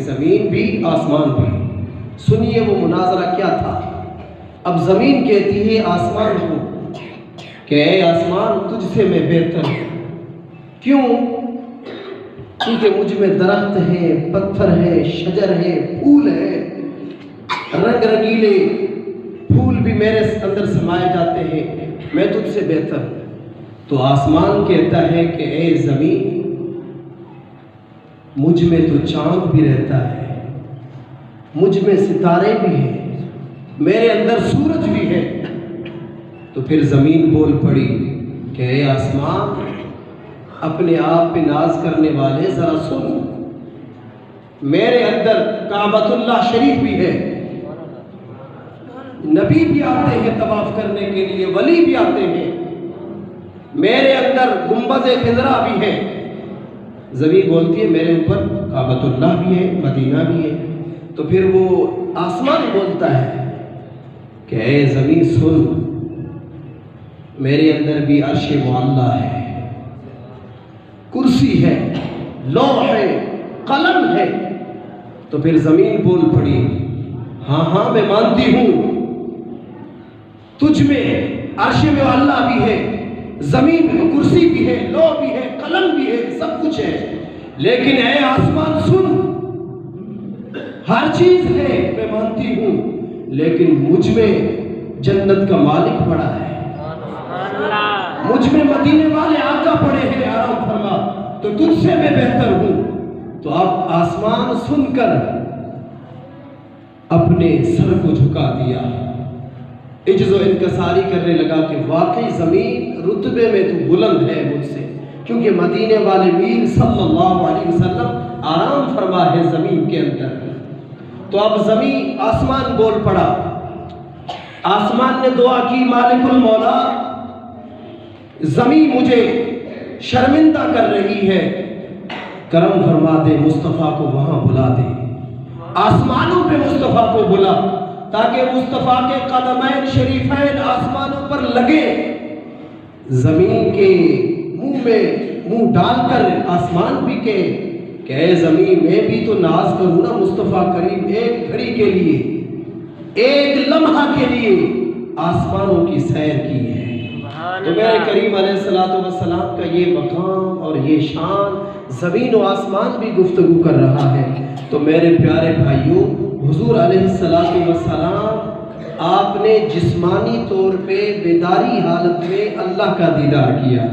ज़मीन भी आसमान भी। सुनिए वो मुनाजरा क्या था। अब ज़मीन कहती है आसमान को कि ऐ आसमान तुझसे मैं बेहतर हूँ। क्यों? क्योंकि मुझ में दरख्त है, पत्थर है, शजर है, फूल है, रंग रंगीले फूल भी मेरे अंदर समाए जाते हैं, मैं तुझसे बेहतर हूँ। तो आसमान कहता है कि ऐ ज़मीन मुझ में तो चांद भी रहता है, मुझ में सितारे भी हैं, मेरे अंदर सूरज भी है। तो फिर ज़मीन बोल पड़ी कि ऐ आसमान अपने आप पे नाज करने वाले ज़रा सुन, मेरे अंदर काबतुल्लाह शरीफ भी है, नबी भी आते हैं तवाफ करने के लिए, वली भी आते हैं, मेरे अंदर गुंबज़े खिज़रा भी है। ज़मीन बोलती है मेरे ऊपर काबतुल्लाह भी है, मदीना भी है। तो फिर वो आसमान बोलता है कि ऐ ज़मीन सुन, मेरे अंदर भी अर्श मुअल्ला है, कुर्सी है, लौह है, कलम है। तो फिर ज़मीन बोल पड़ी हाँ हाँ मैं मानती हूँ तुझ में अर्श मुअल्ला भी है, ज़मीन में कुर्सी भी है, लौह भी है, कलम भी है, सब कुछ है। लेकिन ऐ आसमान सुन, हर चीज है मैं मानती हूँ, लेकिन मुझ में जन्नत का मालिक पड़ा है, मुझ में मदीने वाले आका पड़े हैं, आराम फरमा, तो तुझसे मैं बेहतर हूँ। तो अब आसमान सुनकर अपने सर को झुका दिया, इज्ज़ो इनकसारी करने लगा कि वाकई ज़मीन रुतबे में तो बुलंद है मुझसे, क्योंकि मदीने वाले मीर सल्लल्लाहु अलैहि वसल्लम आराम फरमा है ज़मीन के अंदर। तो अब ज़मीन आसमान बोल पड़ा, आसमान ने दुआ की मालिकुल मौला ज़मीन मुझे शर्मिंदा कर रही है, करम फरमा दे, मुस्तफ़ा को वहाँ बुला दे, आसमानों पे मुस्तफ़ा को बुला, ताकि मुस्तफ़ा के कदमैन शरीफैन आसमानों पर लगे, ज़मीन के मुंह में मुंह डालकर आसमान भी के ऐ ज़मीन मैं भी तो नाज करूँ ना मुस्तफ़ा करीम, एक घड़ी के लिए, एक लम्हा के लिए आसमानों की सैर की है। तो मेरे करीम अलैहिस्सलातु वस्सलाम का ये मकाम और ये शान, ज़मीन और आसमान भी गुफ्तगू कर रहा है। तो मेरे प्यारे भाइयों, हुज़ूर अलैहिस्सलातु वस्सलाम आपने जिस्मानी तौर पे बेदारी हालत में अल्लाह का दीदार किया।